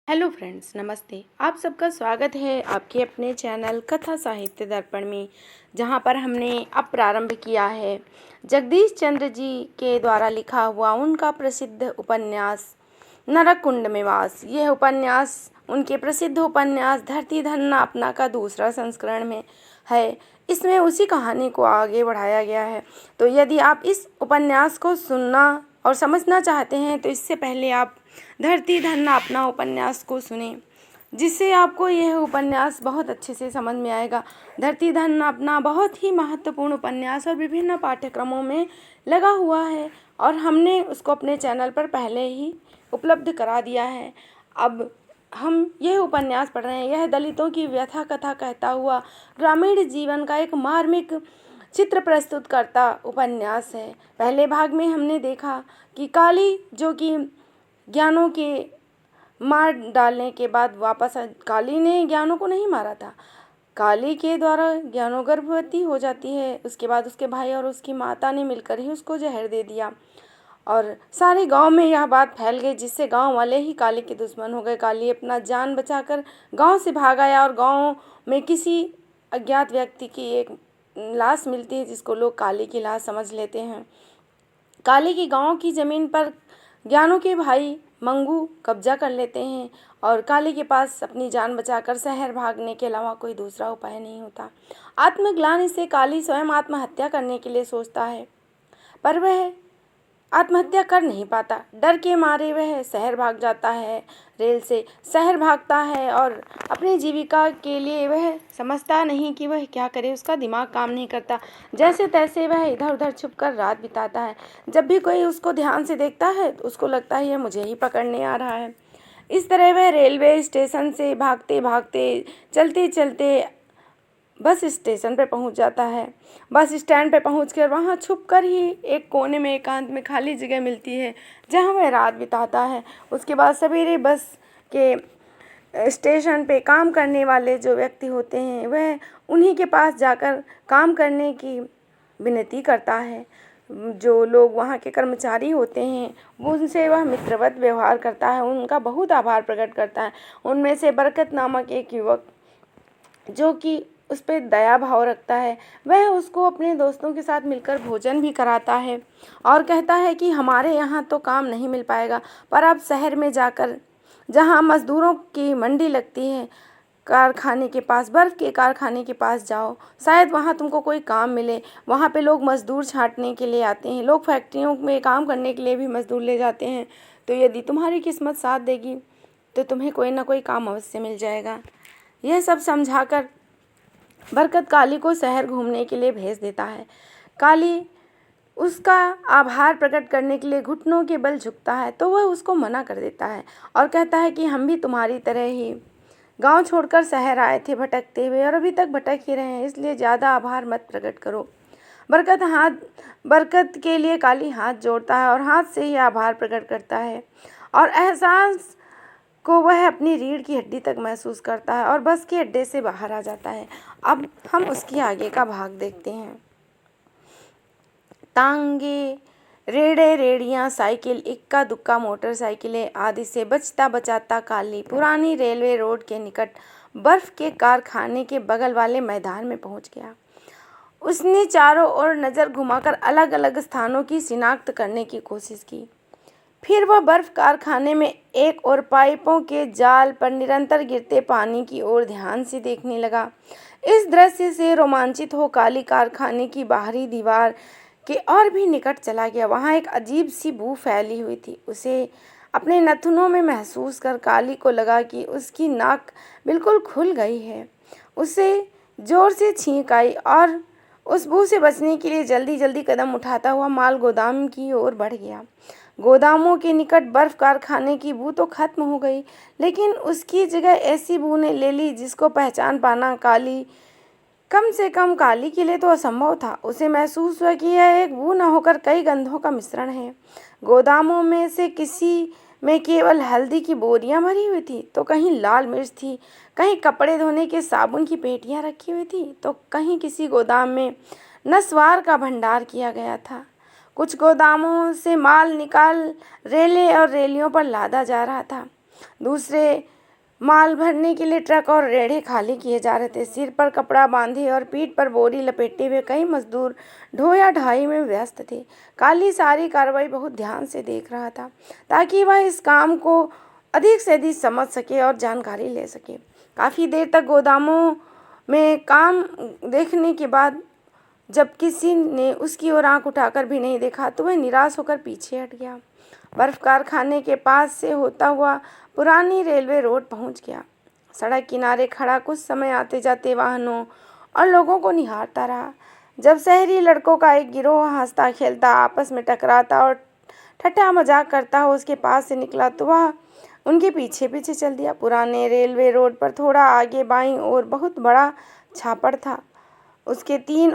Hello friends, नमस्ते। आप सबका स्वागत है आपके अपने चैनल कथा साहित्य दर्पण में, जहां पर हमने अब प्रारंभ किया है जगदीश चंद्र जी के द्वारा लिखा हुआ उनका प्रसिद्ध उपन्यास नरक कुंड में वास। यह उपन्यास उनके प्रसिद्ध उपन्यास धरती धन्ना अपना का दूसरा संस्करण में है। इसमें उसी कहानी को आगे बढ़ाया गया है। तो यदि आप इस उपन्यास को सुनना और समझना चाहते हैं तो इससे पहले आप धरती धन्ना अपना उपन्यास को सुने, जिससे आपको यह उपन्यास बहुत अच्छे से समझ में आएगा। धरती धन्ना अपना बहुत ही महत्वपूर्ण उपन्यास और विभिन्न पाठ्यक्रमों में लगा हुआ है और हमने उसको अपने चैनल पर पहले ही उपलब्ध करा दिया है। अब हम यह उपन्यास पढ़ रहे हैं। यह दलितों की व्यथा कथा कहता हुआ ग्रामीण जीवन का एक मार्मिक चित्र प्रस्तुत करता उपन्यास है। पहले भाग में हमने देखा कि काली, जो कि ज्ञानों के मार डालने के बाद वापस काली ने ज्ञानों को नहीं मारा था। काली के द्वारा ज्ञानों गर्भवती हो जाती है। उसके बाद उसके भाई और उसकी माता ने मिलकर ही उसको जहर दे दिया और सारे गांव में यह बात फैल गई, जिससे गांव वाले ही काली के दुश्मन हो गए। काली अपना जान बचाकर गांव से भाग आया और गांव में किसी अज्ञात व्यक्ति की एक लाश मिलती है, जिसको लोग काली की लाश समझ लेते हैं। काली की गांव की ज़मीन पर ज्ञानों के भाई मंगू कब्जा कर लेते हैं और काली के पास अपनी जान बचाकर शहर भागने के अलावा कोई दूसरा उपाय नहीं होता। आत्मग्लानि से काली स्वयं आत्महत्या करने के लिए सोचता है, पर वह आत्महत्या कर नहीं पाता। डर के मारे वह शहर भाग जाता है। रेल से शहर भागता है और अपनी जीविका के लिए वह समझता नहीं कि वह क्या करे। उसका दिमाग काम नहीं करता। जैसे तैसे वह इधर उधर छुपकर रात बिताता है। जब भी कोई उसको ध्यान से देखता है तो उसको लगता है यह मुझे ही पकड़ने आ रहा है। इस तरह वह रेलवे स्टेशन से भागते भागते, चलते चलते बस स्टेशन पे पहुंच जाता है। बस स्टैंड पे पहुंचकर वहां छुपकर ही एक कोने में एकांत में खाली जगह मिलती है, जहां वह रात बिताता है। उसके बाद सवेरे बस के स्टेशन पे काम करने वाले जो व्यक्ति होते हैं, वह उन्हीं के पास जाकर काम करने की विनती करता है। जो लोग वहाँ के कर्मचारी होते हैं, उनसे वह मित्रवत व्यवहार करता है, उनका बहुत आभार प्रकट करता है। उनमें से बरकत नामक एक युवक, जो कि उस पर दया भाव रखता है, वह उसको अपने दोस्तों के साथ मिलकर भोजन भी कराता है और कहता है कि हमारे यहाँ तो काम नहीं मिल पाएगा, पर आप शहर में जाकर, जहाँ मज़दूरों की मंडी लगती है, कारखाने के पास, बर्फ़ के कारखाने के पास जाओ, शायद वहाँ तुमको कोई काम मिले। वहाँ पे लोग मज़दूर छांटने के लिए आते हैं, लोग फैक्ट्रियों में काम करने के लिए भी मज़दूर ले जाते हैं। तो यदि तुम्हारी किस्मत साथ देगी तो तुम्हें कोई ना कोई काम अवश्य मिल जाएगा। यह सब समझाकर बरकत काली को शहर घूमने के लिए भेज देता है। काली उसका आभार प्रकट करने के लिए घुटनों के बल झुकता है, तो वह उसको मना कर देता है और कहता है कि हम भी तुम्हारी तरह ही गांव छोड़कर शहर आए थे भटकते हुए, और अभी तक भटक ही रहे हैं, इसलिए ज़्यादा आभार मत प्रकट करो। बरकत के लिए काली हाथ जोड़ता है और हाथ से ही आभार प्रकट करता है और एहसास को वह अपनी रीढ़ की हड्डी तक महसूस करता है और बस के अड्डे से बाहर आ जाता है। अब हम उसकी आगे का भाग देखते हैं। तांगे, रेड़े रेड़ियाँ, साइकिल, इक्का दुक्का मोटरसाइकिलें आदि से बचता बचाता काली पुरानी रेलवे रोड के निकट बर्फ के कारखाने के बगल वाले मैदान में पहुंच गया। उसने चारों ओर नज़र घुमाकर अलग अलग स्थानों की शिनाख्त करने की कोशिश की। फिर वह बर्फ कारखाने में एक और पाइपों के जाल पर निरंतर गिरते पानी की ओर ध्यान से देखने लगा। इस दृश्य से रोमांचित हो काली कारखाने की बाहरी दीवार के और भी निकट चला गया। वहाँ एक अजीब सी बू फैली हुई थी। उसे अपने नथुनों में महसूस कर काली को लगा कि उसकी नाक बिल्कुल खुल गई है। उसे जोर से छींक आई और उस बू से बचने के लिए जल्दी जल्दी कदम उठाता हुआ माल गोदाम की ओर बढ़ गया। गोदामों के निकट बर्फ कारखाने की बू तो खत्म हो गई, लेकिन उसकी जगह ऐसी बू ने ले ली जिसको पहचान पाना कम से कम काली के लिए तो असंभव था। उसे महसूस हुआ कि यह एक बू न होकर कई गंधों का मिश्रण है। गोदामों में से किसी में केवल हल्दी की बोरियां भरी हुई थी, तो कहीं लाल मिर्च थी, कहीं कपड़े धोने के साबुन की पेटियां रखी हुई थी, तो कहीं किसी गोदाम में नस्वार का भंडार किया गया था। कुछ गोदामों से माल निकाल रेले और रेलियों पर लादा जा रहा था। दूसरे माल भरने के लिए ट्रक और रेढ़े खाली किए जा रहे थे। सिर पर कपड़ा बांधे और पीठ पर बोरी लपेटे हुए कई मजदूर ढोया ढाई में व्यस्त थे। काली सारी कार्रवाई बहुत ध्यान से देख रहा था ताकि वह इस काम को अधिक से अधिक समझ सके और जानकारी ले सके। काफ़ी देर तक गोदामों में काम देखने के बाद जब किसी ने उसकी ओर आंख उठाकर भी नहीं देखा तो वह निराश होकर पीछे हट गया। बर्फ कारखाने के पास से होता हुआ पुरानी रेलवे रोड पहुंच गया। सड़क किनारे खड़ा कुछ समय आते जाते वाहनों और लोगों को निहारता रहा। जब शहरी लड़कों का एक गिरोह हंसता खेलता आपस में टकराता और ठट्ठा मजाक करता हो उसके पास से निकला तो वह उनके पीछे पीछे चल दिया। पुराने रेलवे रोड पर थोड़ा आगे बाईं ओर बहुत बड़ा छापड़ था। उसके 3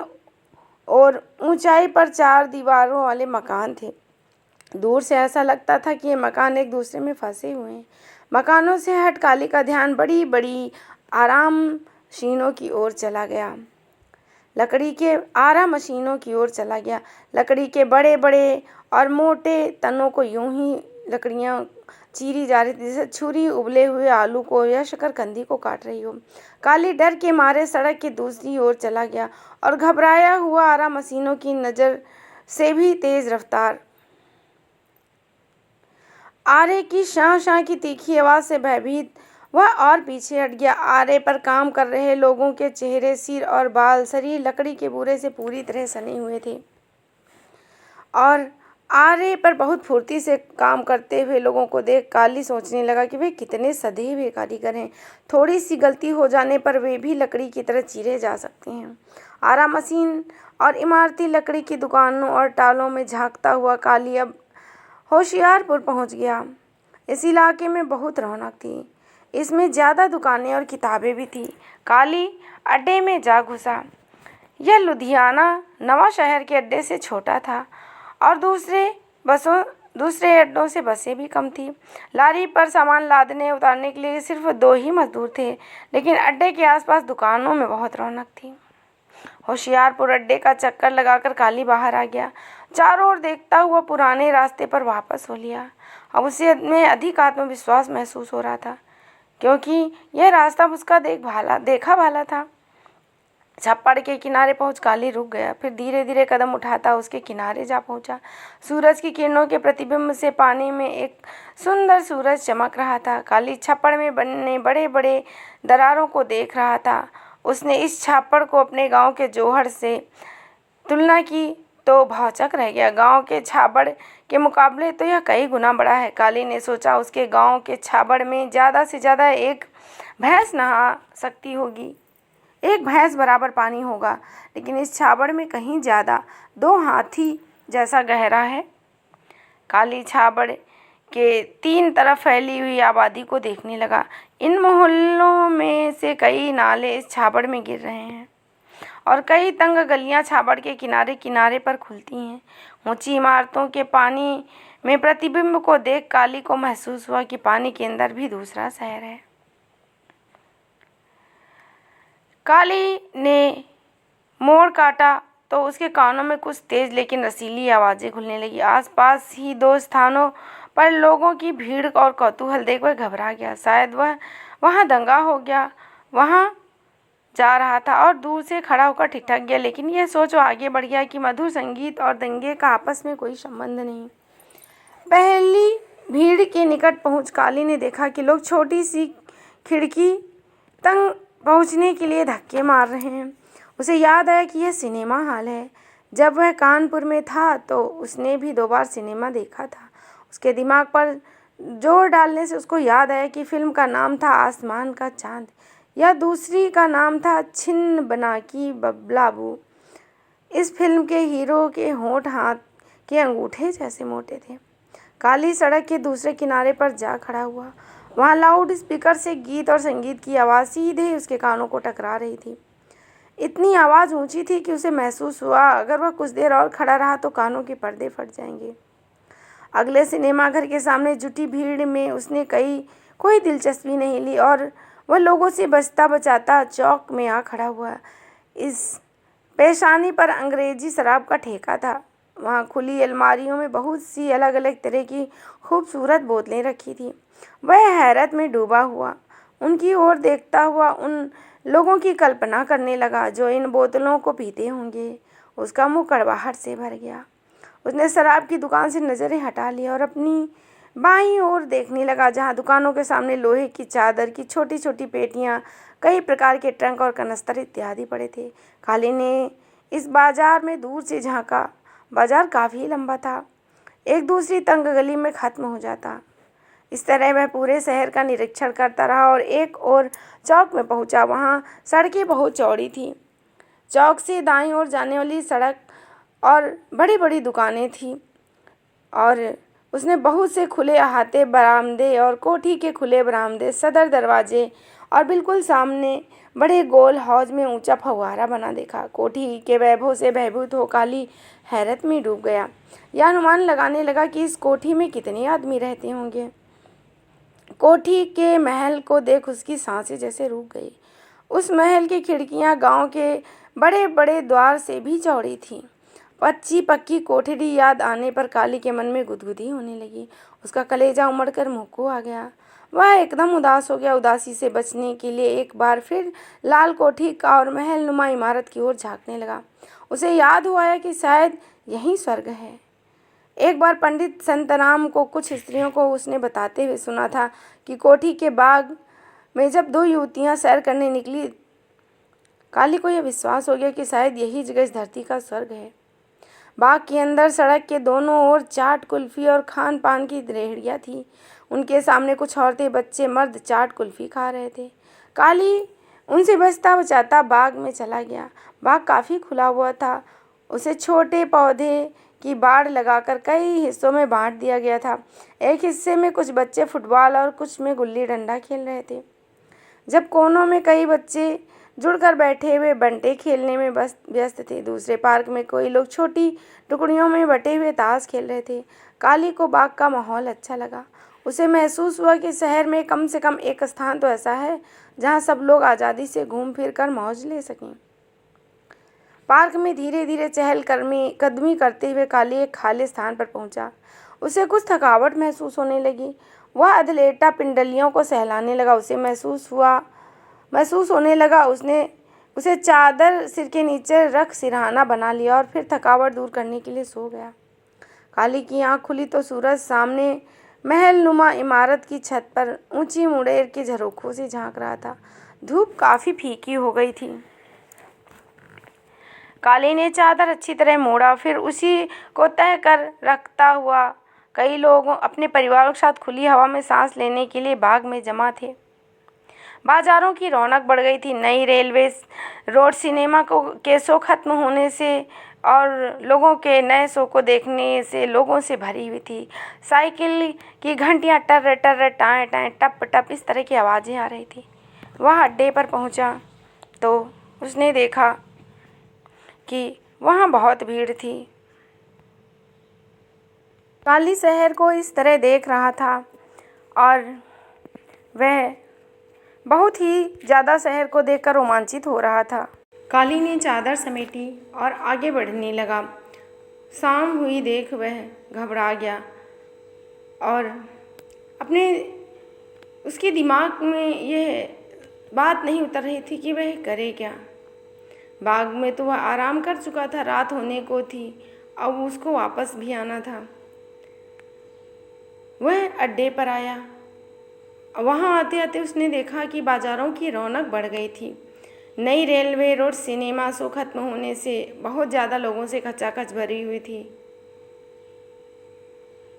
और ऊंचाई पर 4 दीवारों वाले मकान थे। दूर से ऐसा लगता था कि ये मकान एक दूसरे में फंसे हुए हैं। मकानों से हट काली का ध्यान बड़ी बड़ी आराम मशीनों की ओर चला गया। लकड़ी के बड़े बड़े और मोटे तनों को यूं ही लकड़ियां चीरी जा रही थी जैसे छुरी उबले हुए आलू को या शकरकंदी को काट रही हो। काली डर के मारे सड़क की दूसरी ओर चला गया और घबराया हुआ आराम मशीनों की नज़र से भी तेज रफ्तार आरे की शां शां की तीखी आवाज़ से भयभीत वह और पीछे हट गया। आरे पर काम कर रहे लोगों के चेहरे, सिर और बाल, शरीर लकड़ी के बूरे से पूरी तरह सने हुए थे और आरे पर बहुत फुर्ती से काम करते हुए लोगों को देख काली सोचने लगा कि वे कितने सधे हुए कारीगर हैं। थोड़ी सी गलती हो जाने पर वे भी लकड़ी की तरह चीरे जा सकते हैं। आरा मशीन और इमारती लकड़ी की दुकानों और टालों में झांकता हुआ काली अब होशियारपुर पहुंच गया। इस इलाके में बहुत रौनक थी। इसमें ज़्यादा दुकानें और किताबें भी थीं। काली अड्डे में जा घुसा। यह लुधियाना नवा शहर के अड्डे से छोटा था और दूसरे अड्डों से बसें भी कम थी। लारी पर सामान लादने उतारने के लिए सिर्फ 2 ही मजदूर थे, लेकिन अड्डे के आसपास दुकानों में बहुत रौनक थी। होशियारपुर अड्डे का चक्कर लगाकर काली बाहर आ गया। चारों ओर देखता हुआ पुराने रास्ते पर वापस हो लिया। अब उसे में अधिक आत्मविश्वास महसूस हो रहा था क्योंकि यह रास्ता उसका देखा भाला था। छप्पड़ के किनारे पहुंच काली रुक गया, फिर धीरे धीरे कदम उठाता उसके किनारे जा पहुंचा। सूरज की किरणों के प्रतिबिंब से पानी में एक सुंदर सूरज चमक रहा था। काली छप्पड़ में बनने बड़े बड़े दरारों को देख रहा था। उसने इस छप्पड़ को अपने गांव के जोहड़ से तुलना की तो भौचक रह गया। गांव के छाबड़ के मुकाबले तो यह कई गुना बड़ा है। काली ने सोचा उसके गांव के छाबड़ में ज़्यादा से ज़्यादा एक भैंस नहा सकती होगी। एक भैंस बराबर पानी होगा, लेकिन इस छाबड़ में कहीं ज़्यादा 2 हाथी जैसा गहरा है। काली छाबड़ के 3 तरफ फैली हुई आबादी को देखने लगा। इन मोहल्लों में से कई नाले इस छाबड़ में गिर रहे हैं और कई तंग गलियां छाबड़ के किनारे किनारे पर खुलती हैं। ऊंची इमारतों के पानी में प्रतिबिंब को देख काली को महसूस हुआ कि पानी के अंदर भी दूसरा शहर है। काली ने मोड़ काटा तो उसके कानों में कुछ तेज लेकिन रसीली आवाज़ें घुलने लगी। आसपास ही 2 स्थानों पर लोगों की भीड़ और कौतूहल देख वह घबरा गया। शायद वह वहाँ दंगा हो गया वहाँ जा रहा था और दूर से खड़ा होकर ठिठक गया, लेकिन यह सोच वो आगे बढ़ गया कि मधुर संगीत और दंगे का आपस में कोई संबंध नहीं। पहली भीड़ के निकट पहुंच काली ने देखा कि लोग छोटी सी खिड़की तक पहुंचने के लिए धक्के मार रहे हैं। उसे याद आया कि यह सिनेमा हॉल है। जब वह कानपुर में था तो उसने भी 2 बार सिनेमा देखा था। उसके दिमाग पर जोर डालने से उसको याद आया कि फिल्म का नाम था आसमान का चांद या दूसरी का नाम था छिन्न बनाकी बबलाबू। इस फिल्म के हीरो के होंठ हाथ के अंगूठे जैसे मोटे थे। काली सड़क के दूसरे किनारे पर जा खड़ा हुआ। वहाँ लाउड स्पीकर से गीत और संगीत की आवाज़ सीधे उसके कानों को टकरा रही थी। इतनी आवाज़ ऊंची थी कि उसे महसूस हुआ अगर वह कुछ देर और खड़ा रहा तो कानों के पर्दे फट जाएंगे। अगले सिनेमा घर के सामने जुटी भीड़ में उसने कोई दिलचस्पी नहीं ली और वह लोगों से बचता बचाता चौक में आ खड़ा हुआ। इस पेशानी पर अंग्रेजी शराब का ठेका था। वहाँ खुली अलमारियों में बहुत सी अलग अलग तरह की खूबसूरत बोतलें रखी थी। वह हैरत में डूबा हुआ उनकी ओर देखता हुआ उन लोगों की कल्पना करने लगा जो इन बोतलों को पीते होंगे। उसका मुंह कड़वाहट से भर गया। उसने शराब की दुकान से नज़रें हटा ली और अपनी बाईं ओर देखने लगा, जहाँ दुकानों के सामने लोहे की चादर की छोटी छोटी पेटियां, कई प्रकार के ट्रंक और कनस्तर इत्यादि पड़े थे। काली ने इस बाजार में दूर से झांका। बाजार काफ़ी लंबा था, एक दूसरी तंग गली में ख़त्म हो जाता। इस तरह वह पूरे शहर का निरीक्षण करता रहा और एक और चौक में पहुंचा। वहां सड़कें बहुत चौड़ी थीं। चौक से दाईं ओर जाने वाली सड़क और बड़ी बड़ी दुकानें थीं और उसने बहुत से खुले अहाते बरामदे और कोठी के खुले बरामदे, सदर दरवाजे और बिल्कुल सामने बड़े गोल हौज में ऊंचा फव्वारा बना देखा। कोठी के वैभव से भयभीत हो काली हैरत में डूब गया। यह अनुमान लगाने लगा कि इस कोठी में कितने आदमी रहते होंगे। कोठी के महल को देख उसकी सांसें जैसे रुक गई। उस महल की खिड़कियां गांव के बड़े बड़े द्वार से भी चौड़ी थीं। कच्ची पक्की कोठरी याद आने पर काली के मन में गुदगुदी होने लगी। उसका कलेजा उमड़कर मुंह को आ गया। वह एकदम उदास हो गया। उदासी से बचने के लिए एक बार फिर लाल कोठी का और महल नुमा इमारत की ओर झांकने लगा। उसे याद हुआ कि शायद यही स्वर्ग है। एक बार पंडित संतराम को कुछ स्त्रियों को उसने बताते हुए सुना था कि कोठी के बाग में जब दो युवतियां सैर करने निकली, काली को यह विश्वास हो गया कि शायद यही जगह इस धरती का स्वर्ग है। बाग के अंदर सड़क के दोनों ओर चाट, कुल्फी और खान पान की रेहड़ियाँ थी। उनके सामने कुछ औरतें, बच्चे, मर्द चाट कुल्फी खा रहे थे। काली उनसे बचता बचाता बाग में चला गया। बाग काफ़ी खुला हुआ था। उसे छोटे पौधे की बाड़ लगाकर कई हिस्सों में बांट दिया गया था। एक हिस्से में कुछ बच्चे फुटबॉल और कुछ में गुल्ली डंडा खेल रहे थे, जब कोनों में कई बच्चे जुड़कर बैठे हुए बंटे खेलने में व्यस्त थे। दूसरे पार्क में कोई लोग छोटी टुकड़ियों में बटे हुए ताश खेल रहे थे। काली को बाग का माहौल अच्छा लगा। उसे महसूस हुआ कि शहर में कम से कम एक स्थान तो ऐसा है जहां सब लोग आज़ादी से घूम फिर कर मौज ले सकें। पार्क में धीरे धीरे कदमी करते हुए काली एक खाली स्थान पर पहुंचा। उसे कुछ थकावट महसूस होने लगी। वह अधलेटा पिंडलियों को सहलाने लगा। उसे महसूस होने लगा उसे चादर सिर के नीचे रख सिरहाना बना लिया और फिर थकावट दूर करने के लिए सो गया। काली की आंख खुली तो सूरज सामने महल नुमा इमारत की छत पर ऊंची मुड़ेर के झरोखों से झांक रहा था। धूप काफ़ी फीकी हो गई थी। काली ने चादर अच्छी तरह मोड़ा, फिर उसी को तह कर रखता हुआ। कई लोग अपने परिवारों के साथ खुली हवा में सांस लेने के लिए बाग में जमा थे। बाजारों की रौनक बढ़ गई थी। नई रेलवे रोड सिनेमा के शो खत्म होने से और लोगों के नए शो को देखने से लोगों से भरी हुई थी। साइकिल की घंटियां टर टर टाएं टाएं टप टप इस तरह की आवाज़ें आ रही थी। वह अड्डे पर पहुंचा तो उसने देखा कि वहाँ बहुत भीड़ थी। काली शहर को इस तरह देख रहा था और वह बहुत ही ज़्यादा शहर को देखकर रोमांचित हो रहा था। काली ने चादर समेटी और आगे बढ़ने लगा। शाम हुई देख वह घबरा गया और उसके दिमाग में यह बात नहीं उतर रही थी कि वह करे क्या। बाग में तो वह आराम कर चुका था, रात होने को थी, अब उसको वापस भी आना था। वह अड्डे पर आया। वहाँ आते आते उसने देखा कि बाज़ारों की रौनक बढ़ गई थी। नई रेलवे रोड सिनेमा शो खत्म होने से बहुत ज़्यादा लोगों से खचाखच भरी हुई थी।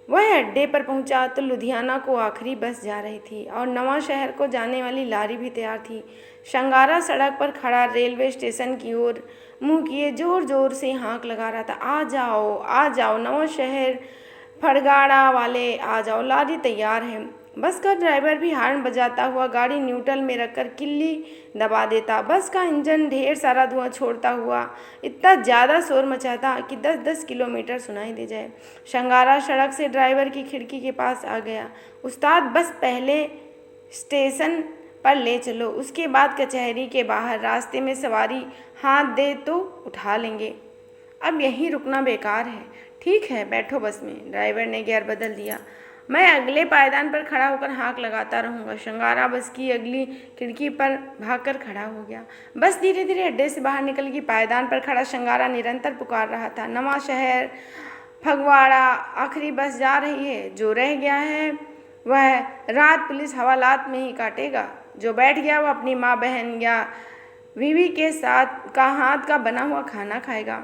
वह अड्डे पर पहुंचा तो लुधियाना को आखिरी बस जा रही थी और नवा शहर को जाने वाली लारी भी तैयार थी। शंगारा सड़क पर खड़ा रेलवे स्टेशन की ओर मुंह किए जोर जोर से हाँक लगा रहा था। आ जाओ नवा शहर फड़गाड़ा वाले, आ जाओ, लारी तैयार है। बस का ड्राइवर भी हॉर्न बजाता हुआ गाड़ी न्यूट्रल में रखकर किल्ली दबा देता। बस का इंजन ढेर सारा धुआं छोड़ता हुआ इतना ज़्यादा शोर मचाता कि 10-10 किलोमीटर सुनाई दे जाए। शंगारा सड़क से ड्राइवर की खिड़की के पास आ गया। उस्ताद, बस पहले स्टेशन पर ले चलो, उसके बाद कचहरी के बाहर। रास्ते में सवारी हाथ दे तो उठा लेंगे। अब यहीं रुकना बेकार है। ठीक है, बैठो बस में। ड्राइवर ने गियर बदल दिया। मैं अगले पायदान पर खड़ा होकर हाँक लगाता रहूँगा। शंगारा बस की अगली खिड़की पर भागकर खड़ा हो गया। बस धीरे धीरे अड्डे से बाहर निकल गई। पायदान पर खड़ा शंगारा निरंतर पुकार रहा था, नवा शहर, फगवाड़ा, आखिरी बस जा रही है। जो रह गया है वह रात पुलिस हवालात में ही काटेगा। जो बैठ गया वह अपनी माँ, बहन या बीवी के साथ का हाथ का बना हुआ खाना खाएगा।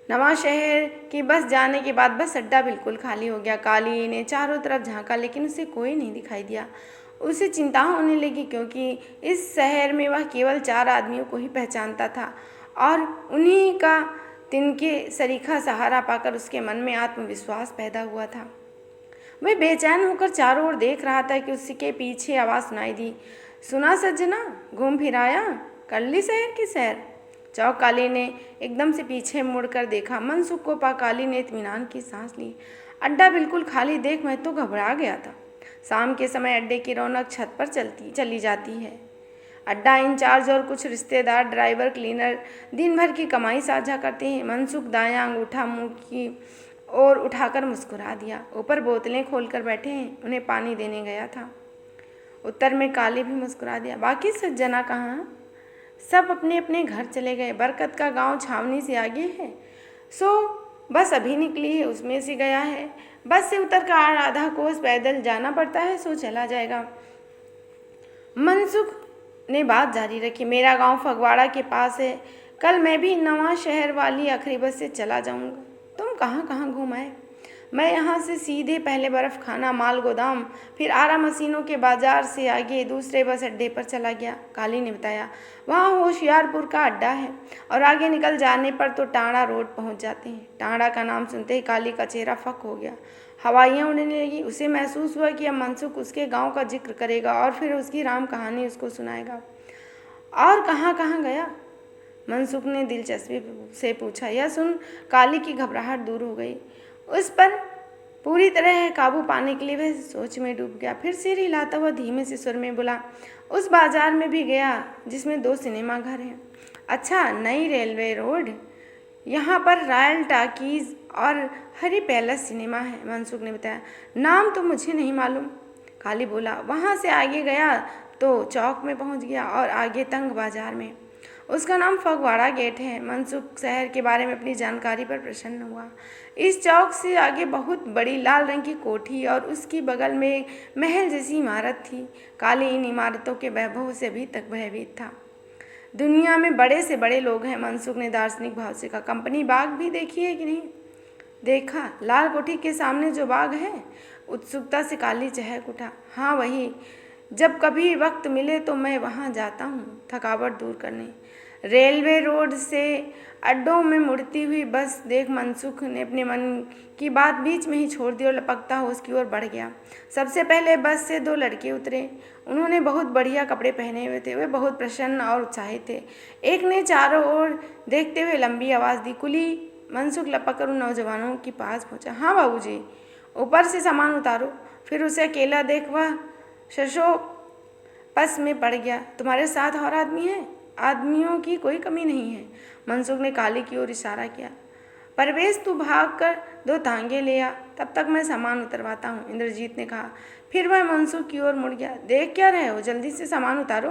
नवा शहर की बस जाने के बाद बस अड्डा बिल्कुल खाली हो गया। काली ने चारों तरफ झांका, लेकिन उसे कोई नहीं दिखाई दिया। उसे चिंता होने लगी, क्योंकि इस शहर में वह केवल 4 आदमियों को ही पहचानता था और उन्हीं का तिनके सरीखा सहारा पाकर उसके मन में आत्मविश्वास पैदा हुआ था। वह बेचैन होकर चारों ओर देख रहा था कि उसके पीछे आवाज़ सुनाई दी, सुना सज्जना, घूम फिर आया, कर ली शहर की सैर। चौक काली ने एकदम से पीछे मुड़कर देखा। मनसुख को पा काली ने इत्मीनान की सांस ली। अड्डा बिल्कुल खाली देख मैं तो घबरा गया था। शाम के समय अड्डे की रौनक छत पर चली जाती है। अड्डा इंचार्ज और कुछ रिश्तेदार, ड्राइवर, क्लीनर दिन भर की कमाई साझा करते हैं। मनसुख दायां अंगूठा मुंह की ओर उठाकर मुस्कुरा दिया। ऊपर बोतलें खोलकर बैठे हैं, उन्हें पानी देने गया था। उत्तर में काली भी मुस्कुरा दिया। बाकी सज्जना कहाँ? सब अपने अपने घर चले गए। बरकत का गांव छावनी से आगे है, सो बस अभी निकली है, उसमें से गया है। बस से उतर कर आधा कोस पैदल जाना पड़ता है, सो चला जाएगा। मनसुख ने बात जारी रखी। मेरा गांव फगवाड़ा के पास है। कल मैं भी नवा शहर वाली आखिरी बस से चला जाऊंगा। तुम कहाँ कहाँ घूम आए? मैं यहाँ से सीधे पहले बर्फ़ खाना, माल गोदाम, फिर आरा मशीनों के बाजार से आगे दूसरे बस अड्डे पर चला गया। काली ने बताया, वहाँ होशियारपुर का अड्डा है और आगे निकल जाने पर तो टांडा रोड पहुँच जाते हैं। टांडा का नाम सुनते ही काली का चेहरा फक हो गया। हवाइयाँ उड़ने लगी। उसे महसूस हुआ कि अब मनसुख उसके गांव का जिक्र करेगा और फिर उसकी राम कहानी उसको सुनाएगा। और कहाँ कहाँ गया? मनसुख ने दिलचस्पी से पूछा। यह सुन काली की घबराहट दूर हो गई। उस पर पूरी तरह काबू पाने के लिए वह सोच में डूब गया। फिर सिर हिलाता हुआ धीमे से सुर में बोला, उस बाजार में भी गया जिसमें 2 सिनेमा घर हैं। अच्छा, नई रेलवे रोड, यहाँ पर रॉयल टाकीज और हरी पैलेस सिनेमा है, मनसुख ने बताया। नाम तो मुझे नहीं मालूम, काली बोला। वहाँ से आगे गया तो चौक में पहुँच गया और आगे तंग बाजार में। उसका नाम फगवाड़ा गेट है। मनसुख शहर के बारे में अपनी जानकारी पर प्रसन्न हुआ। इस चौक से आगे बहुत बड़ी लाल रंग की कोठी और उसकी बगल में एक महल जैसी इमारत थी। काली इन इमारतों के वैभव से अभी तक भयभीत था। दुनिया में बड़े से बड़े लोग हैं, मनसुख ने दार्शनिक भाव से कहा। कंपनी बाग भी देखी है कि नहीं? देखा, लाल कोठी के सामने जो बाग है। उत्सुकता से काली चहक उठा। हाँ वही, जब कभी वक्त मिले तो मैं वहाँ जाता हूँ थकावट दूर करने। रेलवे रोड से अड्डों में मुड़ती हुई बस देख मनसुख ने अपने मन की बात बीच में ही छोड़ दी और लपकता हो उसकी ओर बढ़ गया। सबसे पहले बस से 2 लड़के उतरे। उन्होंने बहुत बढ़िया कपड़े पहने हुए थे। वे बहुत प्रसन्न और उत्साहित थे। एक ने चारों ओर देखते हुए लंबी आवाज़ दी, कुली। मनसुख लपक कर उन नौजवानों के पास पहुँचा। हाँ बाबूजी, ऊपर से सामान उतारो। फिर उसे अकेला देख वह शशोपस में पड़ गया। तुम्हारे साथ और आदमी हैं? आदमियों की कोई कमी नहीं है, मनसुख ने काली की ओर इशारा किया। परवेश, तू भाग कर 2 तांगे ले आ, तब तक मैं सामान उतरवाता हूँ, इंद्रजीत ने कहा। फिर वह मनसुख की ओर मुड़ गया। देख क्या रहे हो, जल्दी से सामान उतारो।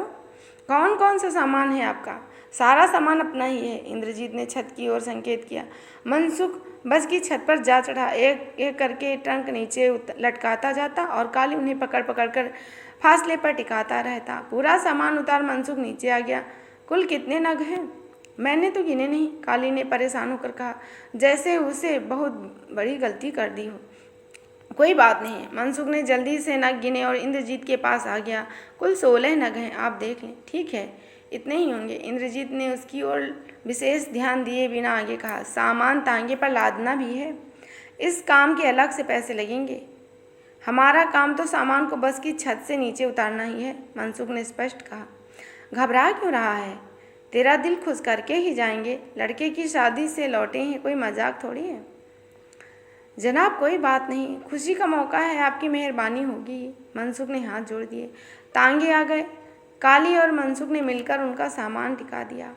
कौन कौन सा सामान है आपका? सारा सामान अपना ही है, इंद्रजीत ने छत की ओर संकेत किया। मनसुख बस की छत पर जा चढ़ा। एक एक करके ट्रंक नीचे लटकाता जाता और काली उन्हें पकड़ पकड़ कर फासले पर टिकाता रहता। पूरा सामान उतार मनसुख नीचे आ गया। कुल कितने नग हैं? मैंने तो गिने नहीं, काली ने परेशान होकर कहा, जैसे उसे बहुत बड़ी गलती कर दी हो। कोई बात नहीं, मनसुख ने जल्दी से नग गिने और इंद्रजीत के पास आ गया। कुल 16 नग हैं, आप देख लें। ठीक है, इतने ही होंगे, इंद्रजीत ने उसकी ओर विशेष ध्यान दिए बिना आगे कहा। सामान तांगे पर लादना भी है, इस काम के अलग से पैसे लगेंगे। हमारा काम तो सामान को बस की छत से नीचे उतारना ही है, मनसुख ने स्पष्ट कहा। घबरा क्यों रहा है? तेरा दिल खुश करके ही जाएंगे। लड़के की शादी से लौटे हैं, कोई मजाक थोड़ी है। जनाब कोई बात नहीं, खुशी का मौका है, आपकी मेहरबानी होगी। मनसुख ने हाथ जोड़ दिए। तांगे आ गए। काली और मनसुख ने मिलकर उनका सामान टिका दिया।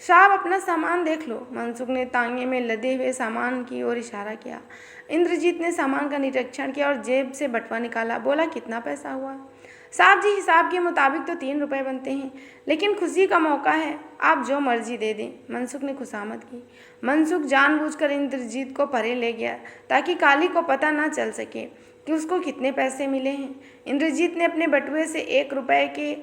साहब अपना सामान देख लो। मनसुख ने तांगे में लदे हुए सामान की ओर इशारा किया। इंद्रजीत ने सामान का निरीक्षण किया और जेब से बटुआ निकाला। बोला, कितना पैसा हुआ? साहब जी, हिसाब के मुताबिक तो 3 रुपए बनते हैं, लेकिन खुशी का मौका है, आप जो मर्जी दे दें। मनसुख ने खुशामद की। मनसुख जानबूझकर इंद्रजीत को परे ले गया ताकि काली को पता ना चल सके कि उसको कितने पैसे मिले हैं। इंद्रजीत ने अपने बटुए से 1 रुपए के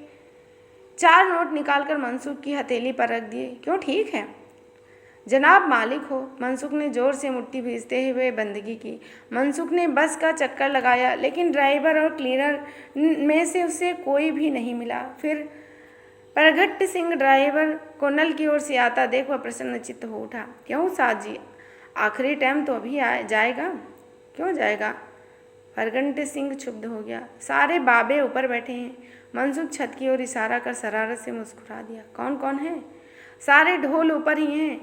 4 नोट निकालकर मनसुख की हथेली पर रख दिए। क्यों, ठीक है? जनाब मालिक हो। मनसुख ने जोर से मुट्ठी भींचते हुए बंदगी की। मनसुख ने बस का चक्कर लगाया, लेकिन ड्राइवर और क्लीनर में से उसे कोई भी नहीं मिला। फिर परगट सिंह ड्राइवर को नल की ओर से आता देख वह प्रसन्नचित्त हो उठा। क्यों उस्ताद जी, आखिरी टाइम तो अभी जाएगा? क्यों जाएगा? परगट सिंह क्षुब्ध हो गया। सारे बाबे ऊपर बैठे हैं। मनसुख छत की ओर इशारा कर शरारत से मुस्कुरा दिया। कौन कौन है? सारे ढोल ऊपर ही हैं,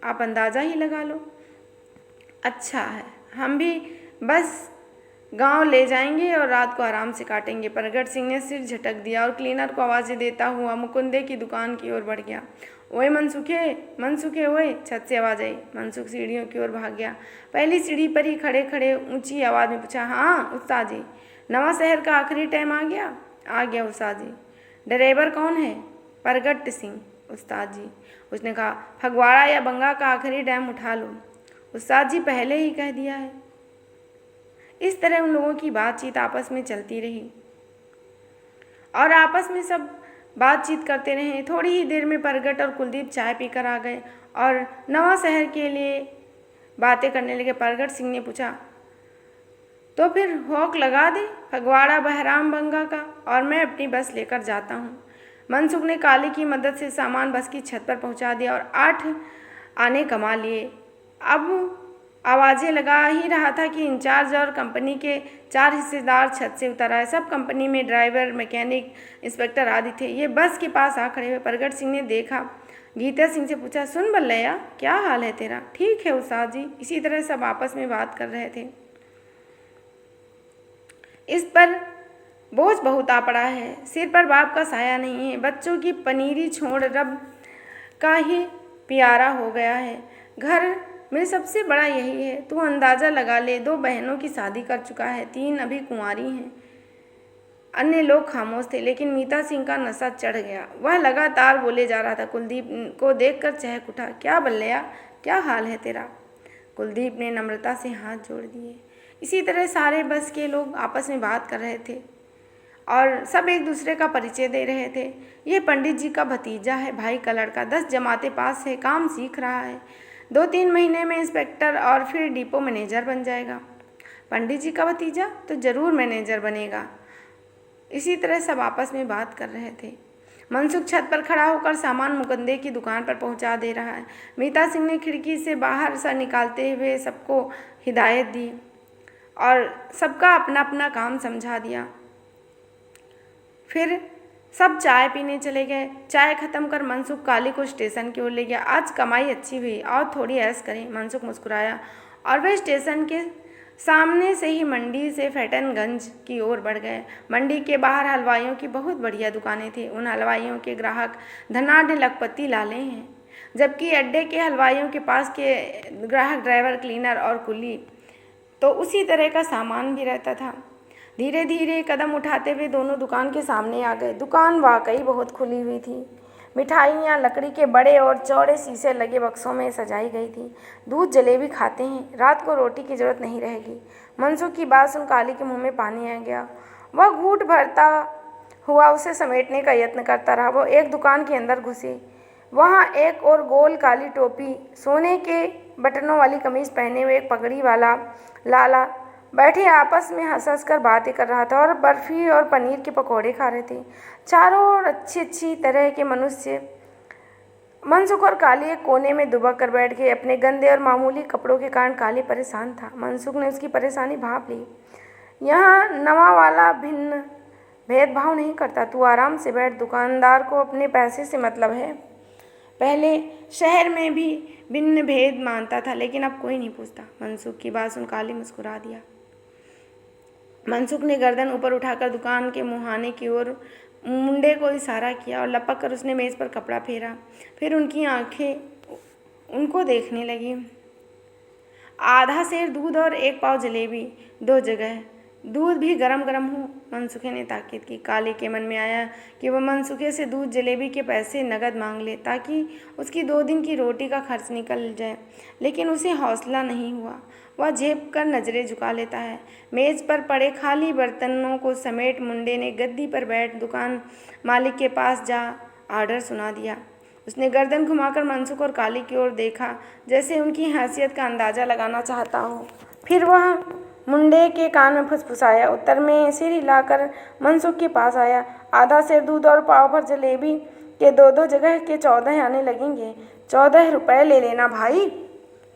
आप अंदाज़ा ही लगा लो। अच्छा है, हम भी बस गांव ले जाएंगे और रात को आराम से काटेंगे। परगट सिंह ने सिर झटक दिया और क्लीनर को आवाज़ें देता हुआ मुकुंदे की दुकान की ओर बढ़ गया। ओए मनसुखे, मनसुखे ओए, छत से आवाज़ आई। मनसुख सीढ़ियों की ओर भाग गया। पहली सीढ़ी पर ही खड़े खड़े ऊंची आवाज़ में पूछा, हाँ उस्ताद जी, नवा शहर का आखिरी टाइम आ गया? आ गया उस्ताद जी। ड्राइवर कौन है? परगट सिंह उस्ताद जी। उसने कहा, फगवाड़ा या बंगा का आखिरी डैम उठा लो। उस्ताद जी पहले ही कह दिया है। इस तरह उन लोगों की बातचीत आपस में चलती रही और आपस में सब बातचीत करते रहे। थोड़ी ही देर में परगट और कुलदीप चाय पीकर आ गए और नवा शहर के लिए बातें करने लगे। परगट सिंह ने पूछा, तो फिर हॉक लगा दे फगवाड़ा बहराम बंगा का, और मैं अपनी बस लेकर जाता हूँ। मनसुख ने काली की मदद से सामान बस की छत पर पहुँचा दिया और 8 आने कमा लिए। अब आवाज़ें लगा ही रहा था कि इंचार्ज और कंपनी के 4 हिस्सेदार छत से उतर आए। सब कंपनी में ड्राइवर, मैकेनिक, इंस्पेक्टर आदि थे। ये बस के पास आ खड़े हुए। परगट सिंह ने देखा, गीता सिंह से पूछा, सुन बल्लैया, क्या हाल है तेरा? ठीक है उस्ताद जी। इसी तरह सब आपस में बात कर रहे थे। इस पर बोझ बहुत आ पड़ा है, सिर पर बाप का साया नहीं है, बच्चों की पनीरी छोड़ रब का ही प्यारा हो गया है। घर में सबसे बड़ा यही है, तू अंदाज़ा लगा ले। 2 बहनों की शादी कर चुका है, 3 अभी कुंवारी हैं। अन्य लोग खामोश थे, लेकिन मीता सिंह का नशा चढ़ गया। वह लगातार बोले जा रहा था। कुलदीप को देखकर चहक उठा। क्या बल्लैया, क्या हाल है तेरा? कुलदीप ने नम्रता से हाथ जोड़ दिए। इसी तरह सारे बस के लोग आपस में बात कर रहे थे और सब एक दूसरे का परिचय दे रहे थे। ये पंडित जी का भतीजा है, भाई का लड़का, 10 जमाते पास है, काम सीख रहा है, 2-3 महीने में इंस्पेक्टर और फिर डिपो मैनेजर बन जाएगा। पंडित जी का भतीजा तो ज़रूर मैनेजर बनेगा। इसी तरह सब आपस में बात कर रहे थे। मनसुख छत पर खड़ा होकर सामान मुकुंदे की दुकान पर पहुंचा दे रहा है। मीता सिंह ने खिड़की से बाहर सर निकालते हुए सबको हिदायत दी और सबका अपना अपना काम समझा दिया। फिर सब चाय पीने चले गए। चाय खत्म कर मनसुख काली को स्टेशन की ओर ले गया। आज कमाई अच्छी हुई, और थोड़ी ऐश करें। मनसुख मुस्कुराया और वे स्टेशन के सामने से ही मंडी से फैटनगंज की ओर बढ़ गए। मंडी के बाहर हलवाइयों की बहुत बढ़िया दुकानें थी। उन हलवाइयों के ग्राहक धनाढ़ लखपति लाले हैं, जबकि अड्डे के हलवाइयों के पास के ग्राहक ड्राइवर, क्लीनर और कुली। तो उसी तरह का सामान भी रहता था। धीरे धीरे कदम उठाते हुए दोनों दुकान के सामने आ गए। दुकान वाकई बहुत खुली हुई थी। मिठाइयाँ लकड़ी के बड़े और चौड़े शीशे लगे बक्सों में सजाई गई थी। दूध जलेबी खाते हैं, रात को रोटी की जरूरत नहीं रहेगी। मनसुख की बात सुन काली के मुंह में पानी आ गया। वह घूंट भरता हुआ उसे समेटने का यत्न करता रहा। वो एक दुकान के अंदर घुसे। वहाँ एक और गोल काली टोपी, सोने के बटनों वाली कमीज पहने हुए एक पगड़ी वाला लाला बैठे आपस में हंस हंस कर बातें कर रहा था और बर्फ़ी और पनीर के पकौड़े खा रहे थे। चारों ओर अच्छी अच्छी तरह के मनुष्य। मनसुख और काली एक कोने में दुबक कर बैठ गए। अपने गंदे और मामूली कपड़ों के कारण काली परेशान था। मनसुख ने उसकी परेशानी भांप ली। यहाँ नवा वाला भिन्न भेदभाव नहीं करता, तू आराम से बैठ। दुकानदार को अपने पैसे से मतलब है। पहले शहर में भी भिन्न भेद मानता था, लेकिन अब कोई नहीं पूछता। मनसुख की बात सुन काली मुस्कुरा दिया। मनसुख ने गर्दन ऊपर उठाकर दुकान के मुहाने की ओर मुंडे को इशारा किया और लपक कर उसने मेज़ पर कपड़ा फेरा। फिर उनकी आंखें उनको देखने लगी। आधा सेर दूध और 1 पाव जलेबी, 2 जगह, दूध भी गरम गरम हो, मनसुखे ने ताकीद की। काली के मन में आया कि वह मनसुखे से दूध जलेबी के पैसे नगद मांग ले ताकि उसकी 2 दिन की रोटी का खर्च निकल जाए, लेकिन उसे हौसला नहीं हुआ। वह झेप कर नजरें झुका लेता है। मेज पर पड़े खाली बर्तनों को समेट मुंडे ने गद्दी पर बैठ दुकान मालिक के पास जा ऑर्डर सुना दिया। उसने गर्दन घुमाकर मनसुख और काली की ओर देखा, जैसे उनकी हैसियत का अंदाज़ा लगाना चाहता हो। फिर वह मुंडे के कान में फुसफुसाया। उत्तर में सिर हिलाकर मनसुख के पास आया। आधा सेर दूध और पाव भर जलेबी के 2-2 जगह के 14 आने लगेंगे। 14 रुपये ले लेना भाई।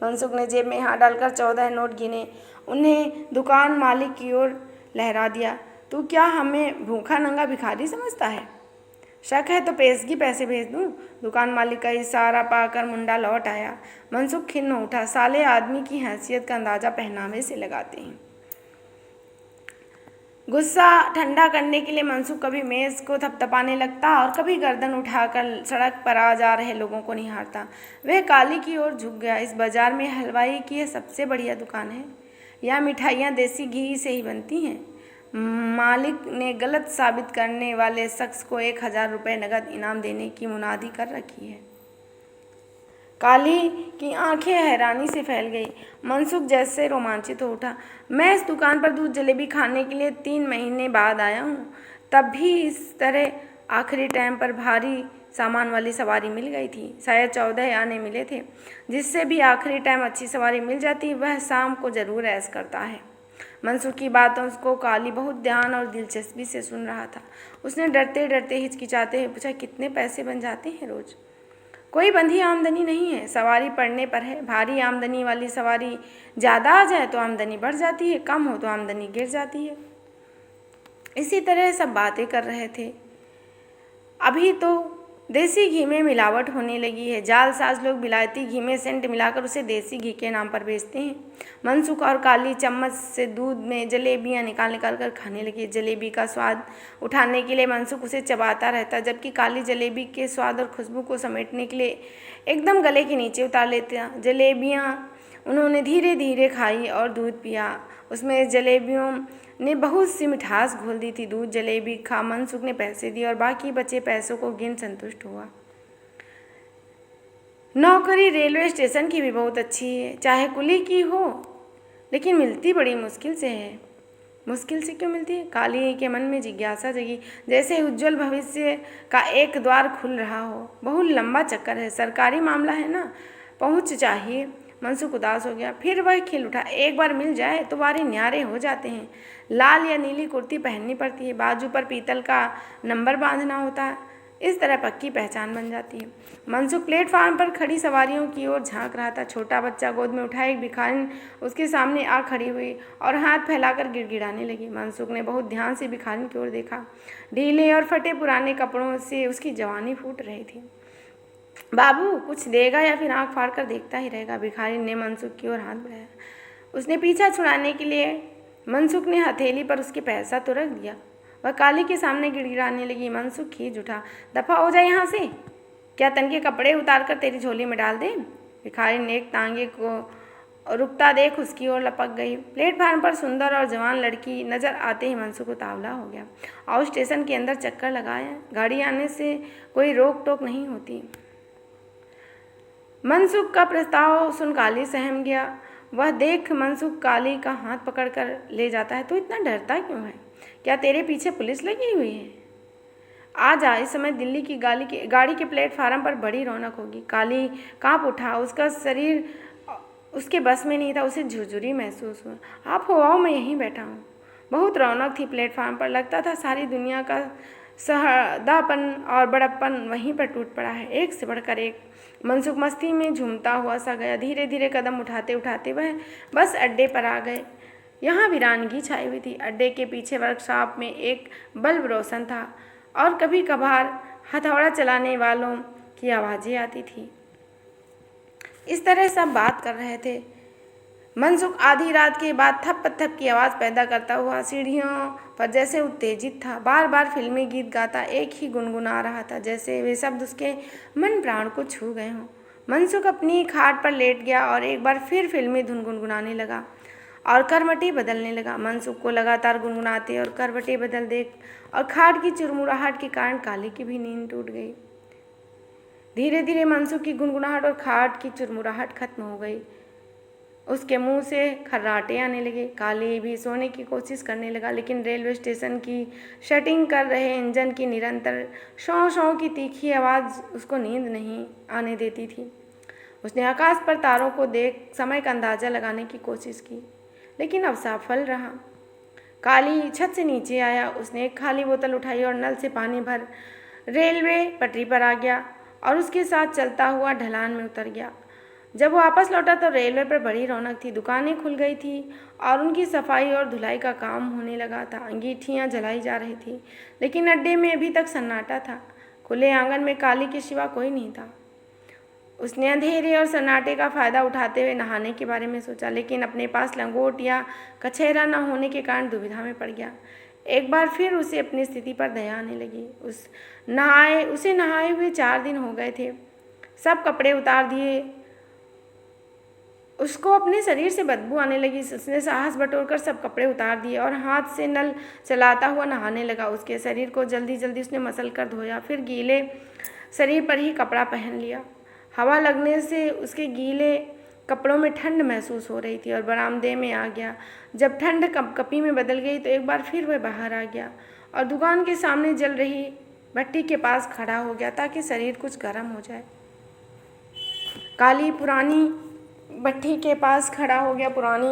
मनसुख ने जेब में हाथ डालकर 14 नोट गिने, उन्हें दुकान मालिक की ओर लहरा दिया। तू क्या हमें भूखा नंगा भिखारी समझता है? शक है तो पेशगी पैसे भेज दूं? दुकान मालिक का इशारा पाकर मुंडा लौट आया। मनसुख खिन्न हो उठा। साले आदमी की हैसियत का अंदाजा पहनावे से लगाते हैं। गुस्सा ठंडा करने के लिए मनसुख कभी मेज़ को थपथपाने लगता और कभी गर्दन उठाकर सड़क पर आ जा रहे लोगों को निहारता। वह काली की ओर झुक गया। इस बाजार में हलवाई की यह सबसे बढ़िया दुकान है। यहाँ मिठाइयाँ देसी घी से ही बनती हैं। मालिक ने गलत साबित करने वाले शख्स को 1000 रुपये नगद इनाम देने की मुनादी कर रखी है। काली की आंखें हैरानी से फैल गई। मनसुख जैसे रोमांचित हो उठा। मैं इस दुकान पर दूध जलेबी खाने के लिए 3 महीने बाद आया हूँ, तब भी इस तरह आखिरी टाइम पर भारी सामान वाली सवारी मिल गई थी। शायद 14 आने मिले थे। जिससे भी आखिरी टाइम अच्छी सवारी मिल जाती वह शाम को ज़रूर ऐश करता है। मनसुख की बातों को काली बहुत ध्यान और दिलचस्पी से सुन रहा था। उसने डरते डरते हिचकिचाते हुए पूछा, कितने पैसे बन जाते हैं रोज़? कोई बंधी आमदनी नहीं है, सवारी पड़ने पर है। भारी आमदनी वाली सवारी ज़्यादा आ जाए तो आमदनी बढ़ जाती है, कम हो तो आमदनी गिर जाती है। इसी तरह सब बातें कर रहे थे। अभी तो देसी घी में मिलावट होने लगी है। जालसाज लोग विलायती घी में सेंट मिलाकर उसे देसी घी के नाम पर बेचते हैं। मनसुख और काली चम्मच से दूध में जलेबियां निकाल निकाल कर खाने लगी। जलेबी का स्वाद उठाने के लिए मनसुख उसे चबाता रहता, जबकि काली जलेबी के स्वाद और खुशबू को समेटने के लिए एकदम गले के नीचे उतार लेता। जलेबियाँ उन्होंने धीरे धीरे खाई और दूध पिया। उसमें जलेबियों ने बहुत सी मिठास घोल दी थी। दूध जलेबी खा मनसुख ने पैसे दिए और बाकी बचे पैसों को गिन संतुष्ट हुआ। नौकरी रेलवे स्टेशन की भी बहुत अच्छी है, चाहे कुली की हो, लेकिन मिलती बड़ी मुश्किल से है। मुश्किल से क्यों मिलती है? काली के मन में जिज्ञासा जगी, जैसे उज्जवल भविष्य का एक द्वार खुल रहा हो। बहुत लंबा चक्कर है, सरकारी मामला है ना, पहुँच चाहिए। मनसुख उदास हो गया। फिर वह खिल उठा। एक बार मिल जाए तो वारे न्यारे हो जाते हैं। लाल या नीली कुर्ती पहननी पड़ती है, बाजू पर पीतल का नंबर बांधना होता है, इस तरह पक्की पहचान बन जाती है। मनसुख प्लेटफार्म पर खड़ी सवारियों की ओर झांक रहा था। छोटा बच्चा गोद में उठाए एक भिखारिन उसके सामने आ खड़ी हुई और हाथ फैलाकर गिड़गिड़ाने लगी। मनसुख ने बहुत ध्यान से भिखारिन की ओर देखा। ढीले और फटे पुराने कपड़ों से उसकी जवानी फूट रही थी। बाबू कुछ देगा या फिर आंख फाड़ कर देखता ही रहेगा? भिखारी ने मनसुख की ओर हाथ बढ़ाया। उसने पीछा छुड़ाने के लिए मनसुख ने हथेली पर उसके पैसा तो रख दिया। वह काली के सामने गिड़गिड़ाने लगी। मनसुख खींच उठा। दफा हो जाए यहाँ से, क्या तन के कपड़े उतार कर तेरी झोली में डाल दे? भिखारी ने एक तांगे को रुकता देख उसकी ओर लपक गई। प्लेटफार्म पर सुंदर और जवान लड़की नजर आते ही मनसुख उतावला हो गया और स्टेशन के अंदर चक्कर लगाया। गाड़ी आने से कोई रोक टोक नहीं होती। मनसुख का प्रस्ताव सुन काली सहम गया। वह देख मनसुख काली का हाथ पकड़कर ले जाता है। तो इतना डरता क्यों है? क्या तेरे पीछे पुलिस लगी हुई है? आ जा, इस समय दिल्ली की गाड़ी के प्लेटफार्म पर बड़ी रौनक होगी। काली कांप उठा। उसका शरीर उसके बस में नहीं था। उसे झुरझुरी महसूस हुआ। आप हो आओ, मैं यहीं बैठा हूँ। बहुत रौनक थी प्लेटफार्म पर। लगता था सारी दुनिया का सहदापन और बड़प्पन वहीं पर टूट पड़ा है, एक से बढ़कर एक। मनसुख मस्ती में झूमता हुआ सा गया। धीरे धीरे कदम उठाते उठाते वह बस अड्डे पर आ गए। यहाँ वीरानगी छाई हुई थी। अड्डे के पीछे वर्कशॉप में एक बल्ब रोशन था और कभी कभार हथौड़ा चलाने वालों की आवाज़ें आती थी। इस तरह सब बात कर रहे थे। मनसुख आधी रात के बाद थप थप की आवाज़ पैदा करता हुआ सीढ़ियों पर जैसे उत्तेजित था, बार बार फिल्मी गीत गाता एक ही गुनगुना रहा था, जैसे वे शब्द उसके मन प्राण को छू गए हों। मनसुख अपनी खाट पर लेट गया और एक बार फिर फिल्मी धुन गुनगुनाने लगा और करवटें बदलने लगा। मनसुख को लगातार गुनगुनाते और करवटें बदल देख और खाट की चुरमुराहट के कारण काली की भी नींद टूट गई। धीरे धीरे मनसुख की गुनगुनाहट और खाट की चुरमुराहट खत्म हो गई। उसके मुंह से खर्राटे आने लगे। काली भी सोने की कोशिश करने लगा, लेकिन रेलवे स्टेशन की शटिंग कर रहे इंजन की निरंतर शौ शौ की तीखी आवाज़ उसको नींद नहीं आने देती थी। उसने आकाश पर तारों को देख समय का अंदाज़ा लगाने की कोशिश की, लेकिन असफल रहा। काली छत से नीचे आया। उसने एक खाली बोतल उठाई और नल से पानी भर रेलवे पटरी पर आ गया और उसके साथ चलता हुआ ढलान में उतर गया। जब वो वापस लौटा तो रेलवे पर बड़ी रौनक थी। दुकानें खुल गई थी और उनकी सफाई और धुलाई का काम होने लगा था। अंगीठियाँ जलाई जा रही थी, लेकिन अड्डे में अभी तक सन्नाटा था। खुले आंगन में काली के सिवा कोई नहीं था। उसने अंधेरे और सन्नाटे का फ़ायदा उठाते हुए नहाने के बारे में सोचा, लेकिन अपने पास लंगोट या कछेरा न होने के कारण दुविधा में पड़ गया। एक बार फिर उसे अपनी स्थिति पर दया आने लगी। उसे नहाए हुए 4 दिन हो गए थे। सब कपड़े उतार दिए। उसको अपने शरीर से बदबू आने लगी। उसने साहस बटोरकर सब कपड़े उतार दिए और हाथ से नल चलाता हुआ नहाने लगा। उसके शरीर को जल्दी जल्दी उसने मसल कर धोया, फिर गीले शरीर पर ही कपड़ा पहन लिया। हवा लगने से उसके गीले कपड़ों में ठंड महसूस हो रही थी और बरामदे में आ गया। जब ठंड कपकपी में बदल गई तो एक बार फिर वह बाहर आ गया और दुकान के सामने जल रही भट्टी के पास खड़ा हो गया ताकि शरीर कुछ गर्म हो जाए। काली पुरानी भट्टी के पास खड़ा हो गया। पुरानी